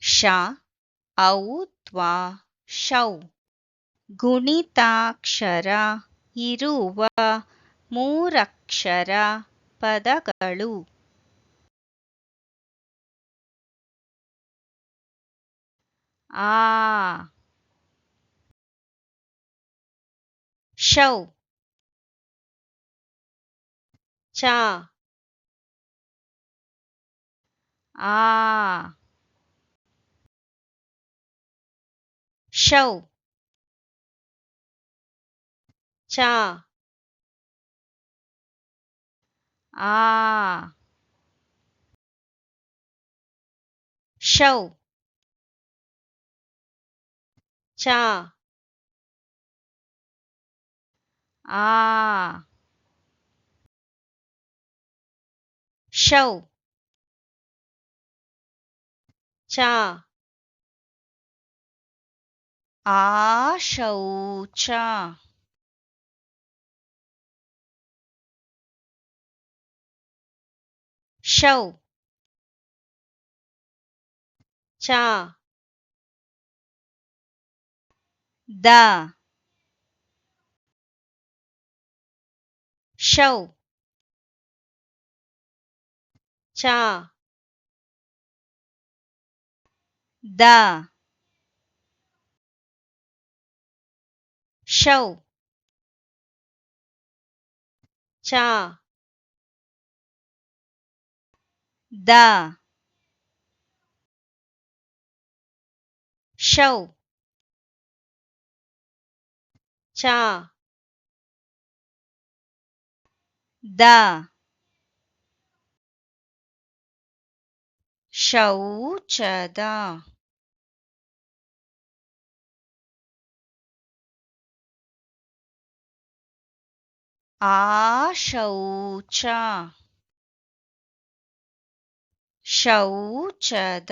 ಶ ಔ ತ್ವ ಶೌ. ಗುಣಿತಾಕ್ಷರ ಇರುವ ಮೂರಕ್ಷರ ಪದಗಳು. ಆ ಶೌ ಚ ಆ ಶೌ ಚ ಆ ಶೌ ಚ ಆ ಶೌ ಚ ಆ ಶೌಚ. ಶೌ ಚ ದ ಶೌ ಚ ದ ಶೌ ಚ ದ ಶೌ ಚ ದ ಶೌಚದ. ಆ ಶೌಚ ಶೌಚದ.